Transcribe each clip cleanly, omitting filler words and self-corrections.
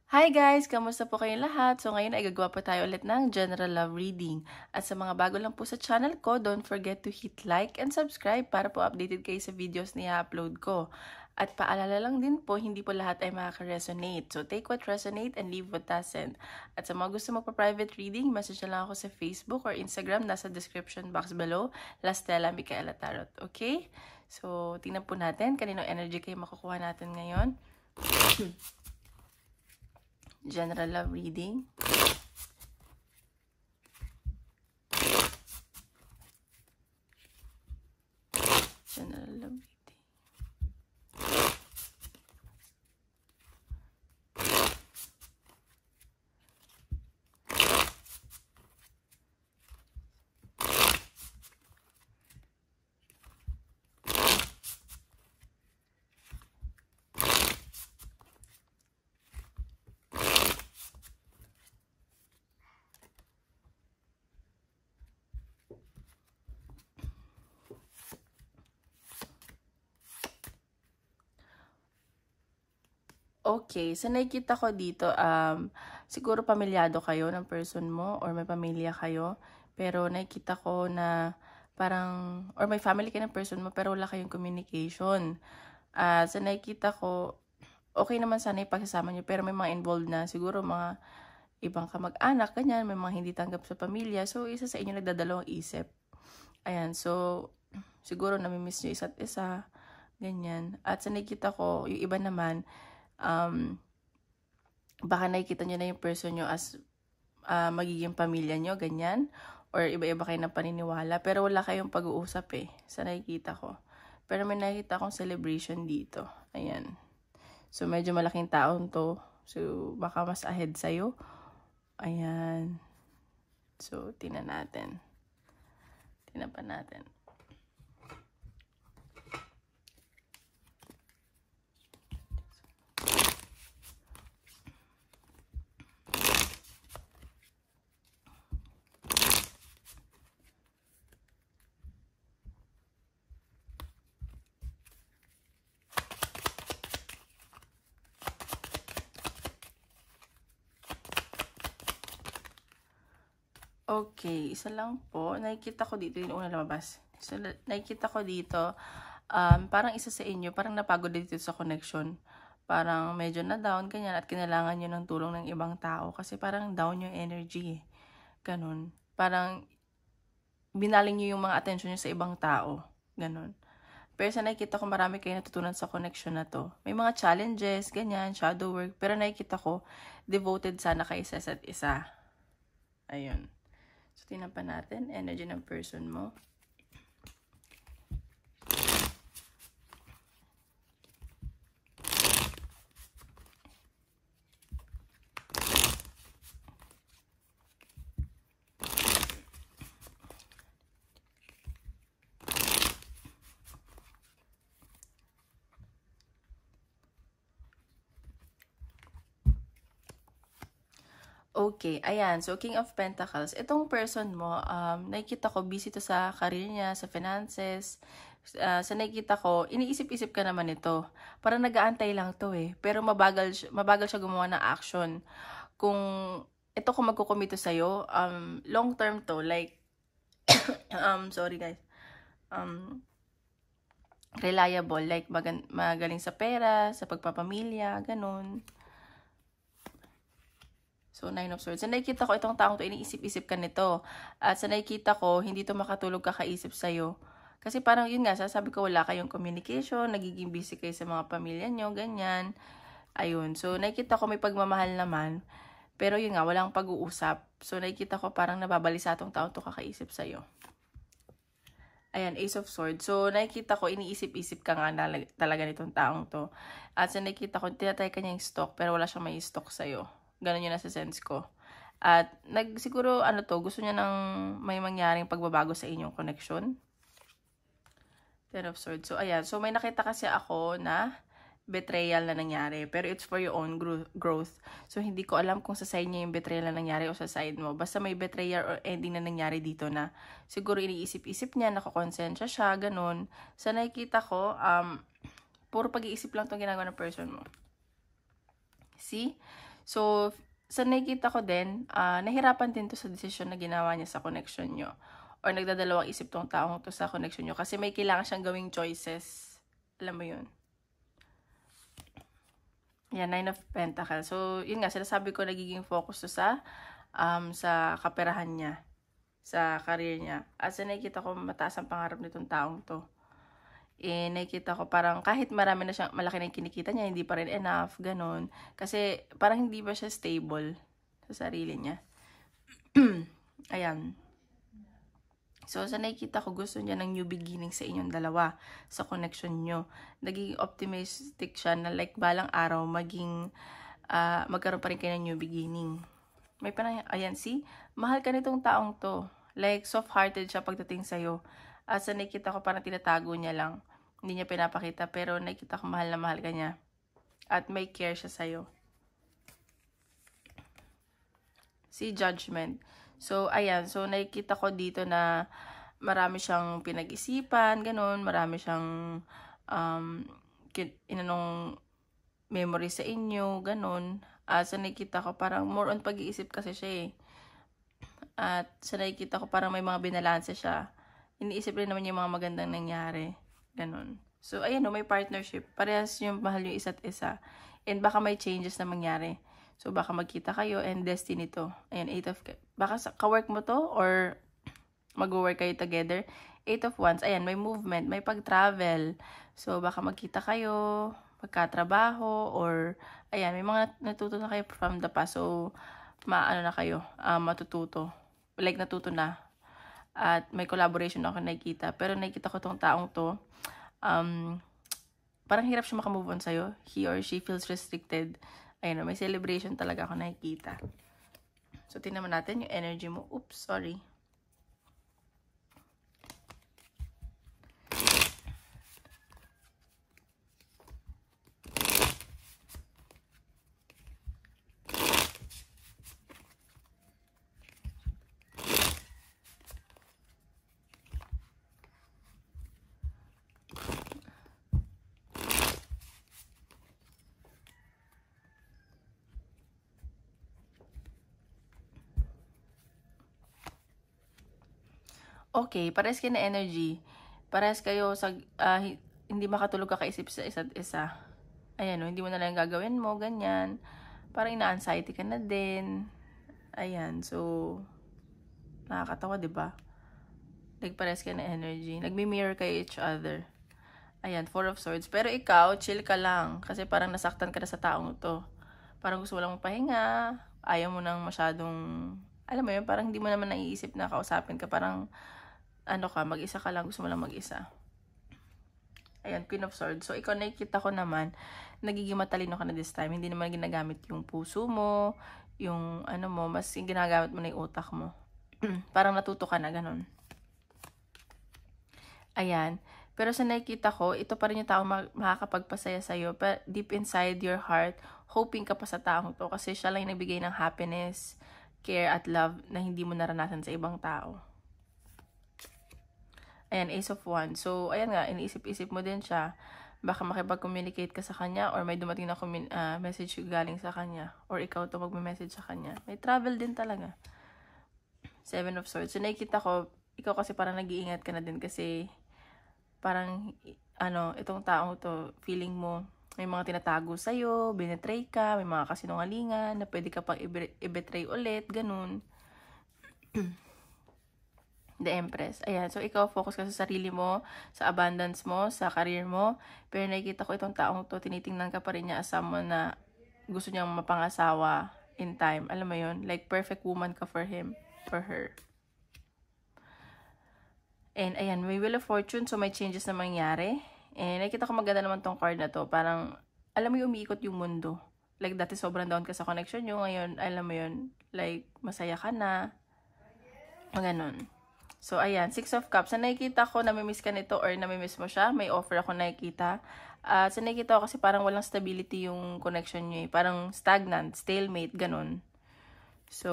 Hi guys! Kamusta po kayong lahat? So ngayon ay gagawa po tayo ulit ng general love reading. At sa mga bago lang po sa channel ko, don't forget to hit like and subscribe para po updated kayo sa videos na i-upload ko. At paalala lang din po, hindi po lahat ay makaka-resonate. So take what resonate and leave what doesn't. At sa mga gusto magpa-private reading, message na lang ako sa Facebook or Instagram, nasa description box below, Lastella Micaela Tarot. Okay? So tingnan po natin kanino energy kayo makukuha natin ngayon. General love reading. General love reading. Okay, sa nakikita ko dito, siguro pamilyado kayo ng person mo or may pamilya kayo. Pero nakikita ko na parang, or may family kayo ng person mo pero wala kayong communication. Sa nakikita ko, okay naman sana yung pagsasama nyo pero may mga involved na siguro mga ibang kamag-anak, ganyan, may mga hindi tanggap sa pamilya. So, isa sa inyo nagdadalawang isip. Ayan, so, siguro namimiss nyo isa't isa, ganyan. At sa nakikita ko, yung iba naman, baka nakikita nyo na yung person nyo as magiging pamilya nyo, ganyan. Or iba-iba kayo ng paniniwala. Pero wala kayong pag-uusap sa nakikita ko. Pero may nakikita akong celebration dito. Ayan. So, medyo malaking taon to. So, baka mas ahead sa'yo. Ayan. So, tingnan natin. Tingnan pa natin. Okay, isa lang po. Nakikita ko dito yung una lumabas. So, nakikita ko dito, parang isa sa inyo, parang napagod dito sa connection. Parang medyo na down, ganyan, at kinailangan nyo ng tulong ng ibang tao. Kasi parang down yung energy. Ganun. Parang binaling nyo yung mga attention nyo sa ibang tao. Ganun. Pero sa nakikita ko, marami kayo natutunan sa connection na to. May mga challenges, ganyan, shadow work. Pero nakikita ko, devoted sana kayo sa isa't isa. Ayun. So, tingnan pa natin, energy ng person mo. Okay, ayan. So, King of Pentacles. Itong person mo, nakikita ko busy to sa career niya, sa finances. Sa nakikita ko, iniisip-isip ka naman ito. Parang nag-aantay lang to Pero mabagal siya gumawa ng action. Kung magkukomito sa'yo, long term to, like, sorry guys, reliable, like magaling sa pera, sa pagpapamilya, ganun. So, 9 of Swords. Sa nakikita ko, itong taong to, iniisip-isip ka nito. At sa nakikita ko, hindi to makatulog kakaisip sa'yo. Kasi parang yun nga, sasabi ko, wala kayong communication, nagiging busy kayo sa mga pamilya nyo, ganyan. Ayun. So, nakikita ko may pagmamahal naman. Pero yun nga, walang pag-uusap. So, nakikita ko parang nababalisa itong taong to kakaisip sa'yo. Ayan, Ace of Swords. So, nakikita ko, iniisip-isip ka nga talaga nitong taong to. At sa nakikita ko, tinatay ka niya yung stock, pero wala siyang may stock sa'yo. Ganon yun nasa sense ko. At siguro gusto niya ng may mangyaring pagbabago sa inyong connection. Ten of Swords. So, ayan. So, may nakita kasi ako na betrayal na nangyari. Pero it's for your own growth. So, hindi ko alam kung sa side niya yung betrayal na nangyari o sa side mo. Basta may betrayal or ending na nangyari dito na siguro iniisip-isip niya, nakakonsensya siya, ganun. Sa nakikita ko, puro pag-iisip lang itong ginagawa ng person mo. See? So, sa nakikita ko din, nahirapan din to sa desisyon na ginawa niya sa connection nyo. Or nagdadalawang isip tong taong to sa connection nyo. Kasi may kailangan siyang gawing choices. Alam mo yun? Yan, 9 of Pentacles. So, yun nga, sinasabi ko nagiging focus to sa kaperahan niya. Sa career niya. At sa nakikita ko, mataas ang pangarap nitong taong to. Nakikita ko parang kahit marami na siyang, malaki na yung kinikita niya, hindi pa rin enough, ganun. Kasi parang hindi ba siya stable sa sarili niya. Ayan. So, sa nakikita ko, gusto niya ng new beginning sa inyong dalawa, sa connection nyo. Naging optimistic siya na like balang araw, magkaroon pa rin kayo ng new beginning. May parang, ayan, see? Mahal ka nitong taong to. Like, soft-hearted siya pagdating sa'yo. At sa nakikita ko, parang tinatago niya lang. Hindi niya pinapakita, pero nakikita ko mahal na mahal ka niya. At may care siya sa'yo. See, judgment. So, ayan. So, nakikita ko dito na marami siyang pinag-isipan, ganun. Marami siyang inanong memory sa inyo, ganun. So, nakikita ko parang more on pag-iisip kasi siya eh. At sa nakikita ko parang may mga binalanse siya. Iniisip rin naman yung mga magandang nangyari. Ganun. So, ayan o, may partnership. Parehas yung mahal yung isa't isa. And baka may changes na mangyari. So, baka magkita kayo and destiny to. Ayan, 8 of... Baka ka-work mo to or mag-work kayo together. 8 of Wands. Ayan, may movement, may pag-travel. So, baka magkita kayo, magkatrabaho, or... Ayan, may mga natuto na kayo from the past. So, maano na kayo, matututo. Like, natuto na. At may collaboration ako nakikita. Pero nakikita ko tong taong to, parang hirap siya makamove on sa'yo. He or she feels restricted. Ayun, may celebration talaga ako nakikita. So, tingnan natin yung energy mo. Oops, sorry. Okay, parehas kayo na energy. Parehas kayo sa hindi makatulog kakaisip sa isa't isa. Ayan, hindi mo na lang gagawin mo, ganyan. Parang ina-anxiety ka na din. Ayan, so nakakatawa, 'di ba? Like parehas kayo na energy. Nagmi-mirror kayo each other. Ayan, 4 of Swords. Pero ikaw, chill ka lang. Kasi parang nasaktan ka na sa taong to. Parang gusto mo lang magpahinga. Ayaw mo nang masyadong... Alam mo yun, parang hindi mo naman naiisip na kausapin ka. Parang mag-isa ka lang, gusto mo lang mag-isa. Ayan, Queen of Swords. So, ikaw nakikita ko naman, nagiging matalino ka na this time. Hindi naman ginagamit yung puso mo, yung mas ginagamit mo na yung utak mo. Parang natuto ka na, ganun. Ayan. Pero sa nakikita ko, ito pa rin yung tao makakapagpasaya sa'yo. But deep inside your heart, hoping ka pa sa taong to. Kasi siya lang yung nagbigay ng happiness, care, at love na hindi mo naranasan sa ibang tao. Ayan, Ace of Wands. So, ayan nga, iniisip-isip mo din siya. Baka makipag-communicate ka sa kanya or may dumating na message galing sa kanya. Or ikaw to magme-message sa kanya. May travel din talaga. 7 of Swords. So, nakikita ko, ikaw kasi parang nag-iingat ka na din kasi parang, itong taong to, feeling mo, may mga tinatago sa'yo, binetray ka, may mga kasinungalingan, na pwede ka pang i-betray ulit, ganun. The Empress. Ayan. So, ikaw focus ka sa sarili mo, sa abundance mo, sa career mo. Pero nakikita ko itong taong to, tinitingnan ka pa rin niya as someone na gusto niyang mapangasawa in time. Alam mo yun? Like, perfect woman ka for him, for her. And, ayan, may Wheel of Fortune. So, may changes na mangyari. And, nakikita ko maganda naman tong card na to. Parang, alam mo yung umiikot yung mundo. Like, dati sobrang down ka sa connection nyo. Ngayon, alam mo yun, like, masaya ka na. Ganon. So, ayan, 6 of Cups. Sa nakikita ko, namimiss ka nito or namimiss mo siya, may offer ako nakikita. Sa nakikita ko kasi parang walang stability yung connection nyo eh. Parang stagnant, stalemate, ganun. So,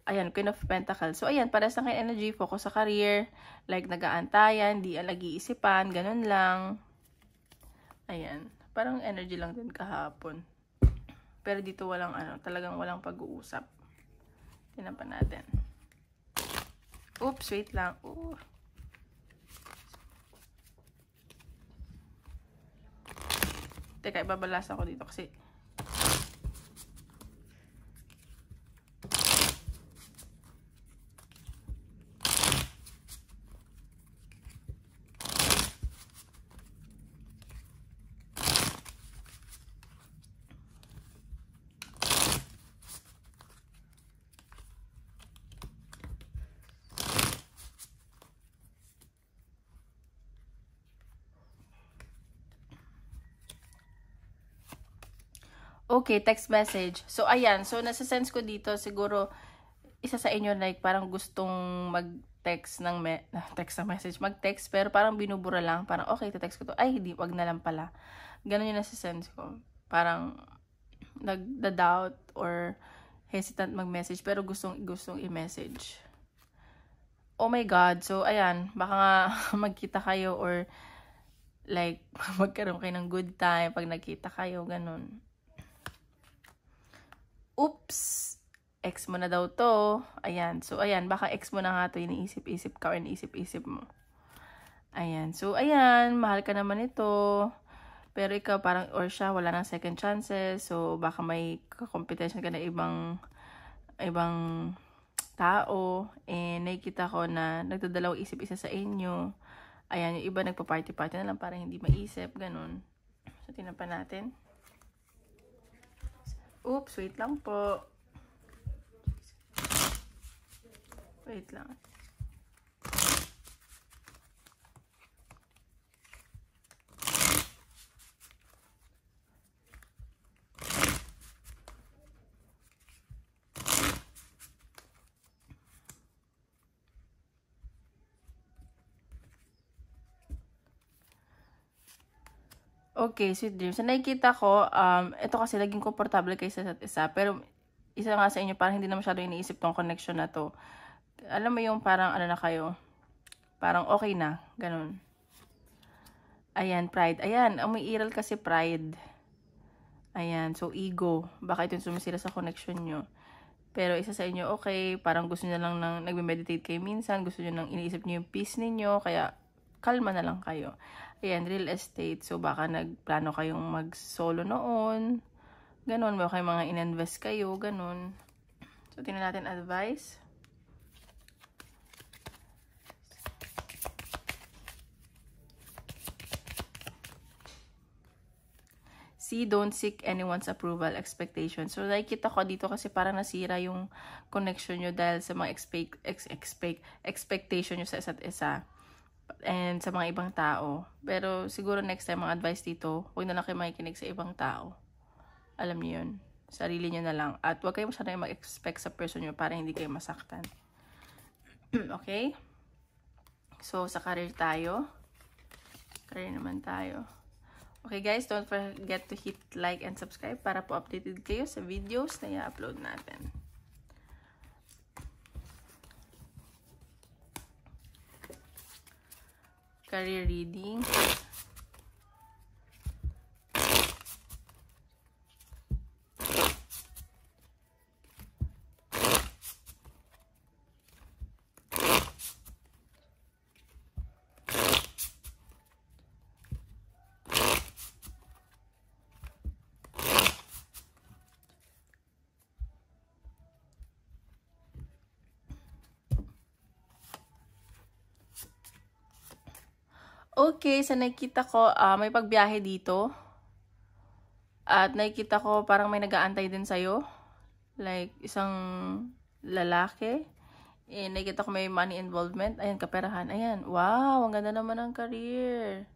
ayan, Queen of Pentacles. So, ayan, parehas na kayo energy, focus sa career, like nag-aantayan, di nag-iisipan, ganun lang. Ayan, parang energy lang din kahapon. Pero dito walang ano, talagang walang pag-uusap. Tingnan pa natin. Oops, wait lang. Ooh. Teka, ibabalas ako dito kasi okay, text message. So, ayan. So, nasa-sense ko dito, siguro, isa sa inyo, like, parang gustong mag-text ng text ng message, mag-text, pero parang binubura lang. Parang, okay, te-text ko to. Ay, hindi, wag na lang pala. Ganon yung nasa-sense ko. Parang, nagda-doubt or hesitant mag-message, pero gustong i-message. Oh my God. So, ayan. Baka nga magkita kayo or, like, magkaroon kayo ng good time pag nagkita kayo, ganon. Oops! Ex mo na daw to. Ayan. So, ayan. Baka ex mo na nga to. Iniisip-isip ka o iniisip-isip mo. Ayan. So, ayan. Mahal ka naman ito. Pero ikaw parang, or siya, wala nang second chances. So, baka may competition ka na ibang tao. Nakikita ko na nagdadalawang isip isa sa inyo. Ayan. Yung iba nagpa-party-party na lang para hindi maisip. Ganun. So, tingnan pa natin. Oops, wait lang po. Wait lang. Okay, sweet dreams. So, nakikita ko, ito kasi naging komportable kayo sa isa't isa. Pero, isa nga sa inyo, parang hindi na masyado iniisip tong connection na to. Alam mo yung parang ano na kayo, parang okay na, ganun. Ayan, pride. Ayan, umiiral kasi pride. Ayan, so ego. Baka ito yung sumisira sa connection nyo. Pero isa sa inyo, okay, parang gusto nyo lang nang nagme-meditate kayo minsan, gusto nyo nang iniisip nyo yung peace ninyo, kaya kalma na lang kayo. Ayan, real estate. So, baka nagplano kayong mag-solo noon. Ganon. Baka kayong mga ininvest kayo. Ganon. So, tingnan natin advice. See, don't seek anyone's approval, expectation. So, nakikita ko dito kasi parang nasira yung connection nyo dahil sa mga expectation nyo sa isa't isa. And sa mga ibang tao. Pero siguro next time, ang advice dito, huwag na lang kayo makikinig sa ibang tao. Alam niyo yun. Sarili niyo na lang. At huwag kayo masyadong mag-expect sa person nyo para hindi kayo masaktan. Okay? So, sa career tayo. Career naman tayo. Okay guys, don't forget to hit like and subscribe para po updated kayo sa videos na i-upload natin. Career reading. Okay, sa nakikita ko, may pagbiyahe dito. At nakikita ko parang may nag-aantay din sa'yo. Like, isang lalaki. Nakikita ko may money involvement. Ayan, kaperahan. Ayan, wow, ang ganda naman ng career.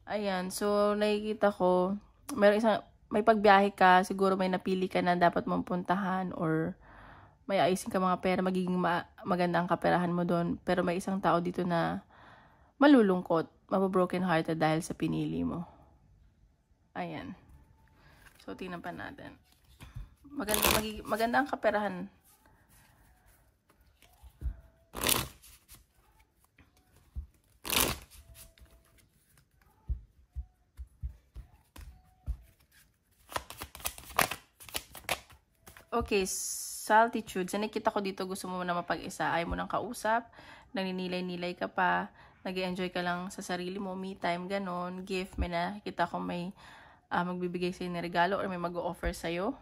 Ayan, so nakikita ko, may pagbiyahe ka, siguro may napili ka na dapat mong puntahan or may ayusin ka mga pera, magiging maganda ang kaperahan mo doon. Pero may isang tao dito na malulungkot, mababroken hearted dahil sa pinili mo. Ayan. So, tingnan pa natin. Maganda ang kaperahan. Okay, saltitude. Sa nakita ko dito, gusto mo na mapag-isa. Ayaw mo nang kausap, naninilay-nilay ka pa, nag-enjoy ka lang sa sarili mo, me time, ganon, gift. May nakikita ko may magbibigay sa'yo ng regalo or may mag-o-offer sa'yo.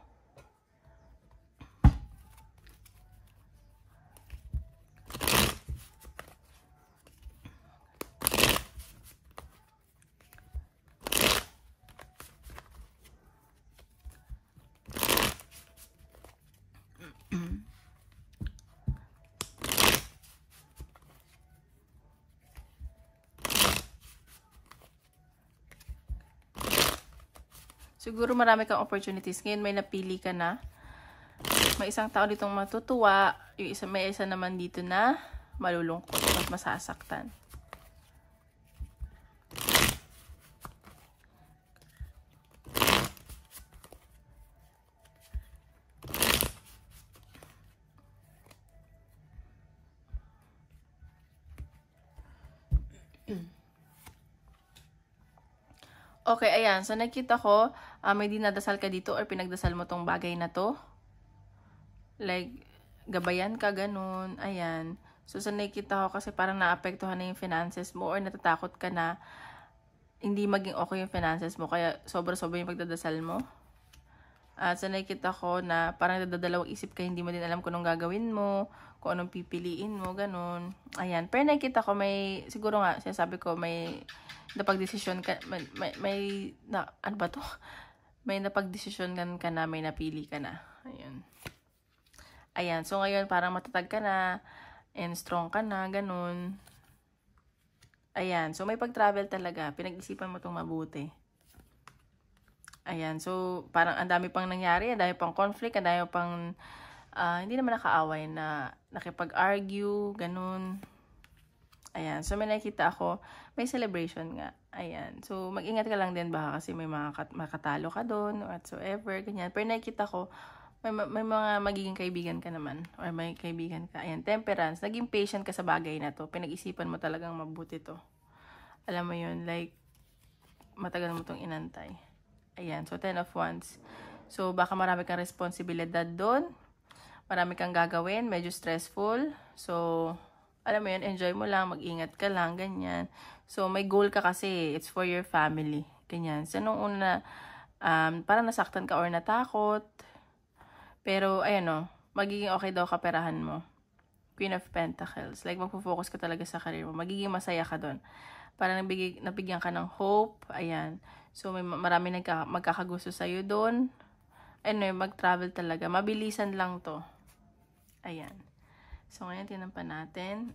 Siguro marami kang opportunities. Ngayon may napili ka na. May isang tao ditong matutuwa. May isa naman dito na malulungkot at masasaktan. Okay, ayan. So, nakita ko, may dinadasal ka dito or pinagdasal mo tong bagay na to. Like, gabayan ka, ganun. Ayan. So, sa nakita ko kasi parang naapektuhan na yung finances mo or natatakot ka na hindi maging okay yung finances mo. Kaya, sobra-sobra yung pagdadasal mo. At sa nakita ko na parang nadadalawang isip ka, hindi mo din alam kung anong gagawin mo, kung anong pipiliin mo, ganun. Ayan. Pero nakita ko may, siguro nga, sinasabi ko, may napag-desisyon ka, ano ba to? May napag-desisyon ka na, may napili ka na. Ayun. Ayan. So, ngayon, parang matatag ka na, and strong ka na, ganun. Ayan. So, may pag-travel talaga. Pinag-isipan mo itong mabuti. Ayan. So, parang ang dami pang nangyari, ang dami pang conflict, ang dami pang, hindi naman nakaaway na nakipag-argue, ganun. Ayan. So, may nakita ako, may celebration nga. Ayan. So, mag-ingat ka lang din baka kasi may makatalo ka doon, whatsoever, ganyan. Pero nakita ko, may mga magiging kaibigan ka naman. Or may kaibigan ka. Ayan. Temperance. Naging patient ka sa bagay na to. Pinag-isipan mo talagang mabuti to. Alam mo yun, like, matagal mo tong inantay. Ayan. So, 10 of Wands. So, baka marami kang responsibilidad doon. Marami kang gagawin. Medyo stressful. So, alam mo yun, enjoy mo lang, mag-ingat ka lang, ganyan. So, may goal ka kasi, it's for your family, ganyan. So, nung una, parang nasaktan ka or natakot, pero, ayan o, magiging okay daw kaperahan mo. Queen of Pentacles, like, magpo-focus ka talaga sa career mo, magiging masaya ka doon. Parang nabigyan ka ng hope, ayan. So, may marami magkakagusto sa'yo doon. Ano mag-travel talaga, mabilisan lang to. Ayan. So, ngayon, tinampan natin.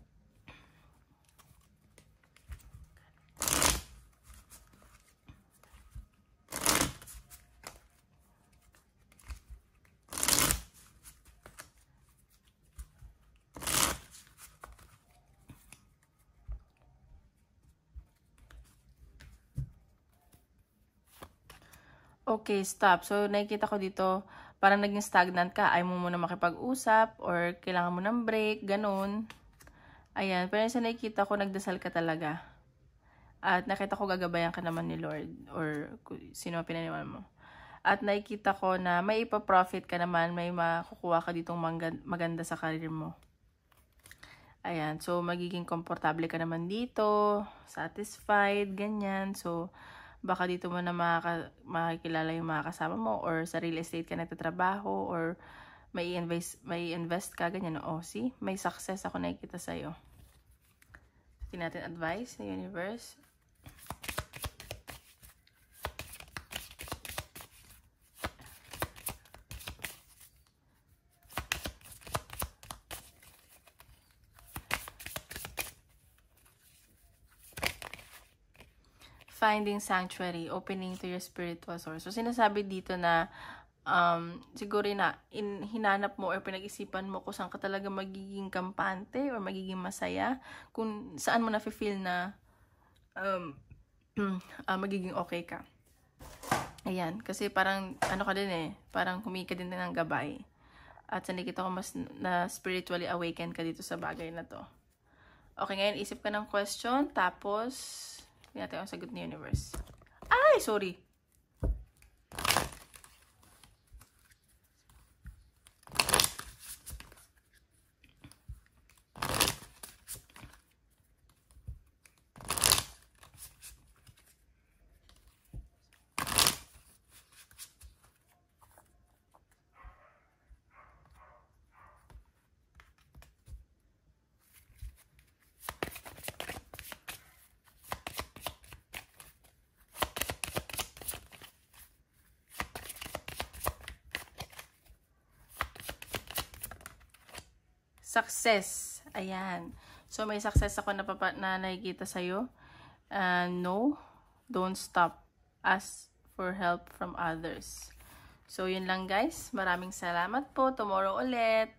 Okay, stop. So, nakikita ko dito, parang naging stagnant ka, ayaw mo muna makipag-usap, or kailangan mo ng break, ganun. Ayan, pero sa nakikita ko, nagdasal ka talaga. At nakita ko gagabayan ka naman ni Lord, or sino pinaniwala mo. At nakikita ko na may ipaprofit ka naman, may makukuha ka ditong maganda sa career mo. Ayan, so magiging komportable ka naman dito, satisfied, ganyan. So, baka dito mo na makikilala yung mga kasama mo or sa real estate ka nagtatrabaho or may invest ka, ganyan. O, see? May success ako nakikita sa'yo. Tingnan natin advice ng universe. Finding sanctuary, opening to your spiritual source. So, sinasabi dito na siguro na hinanap mo or pinag-isipan mo kung saan ka talaga magiging kampante or magiging masaya, kung saan mo na-feel na magiging okay ka. Ayan, kasi parang ano ka din parang humingi ka din ng gabay. At sa nakita ko mas na spiritually awakened ka dito sa bagay na to. Okay, ngayon isip ka ng question, tapos hindi natin ang sagot ni universe. Ay, sorry. Success. Ayan. So, may success ako na nakikita sa'yo. No, don't stop. Ask for help from others. So, yun lang guys. Maraming salamat po. Tomorrow ulit.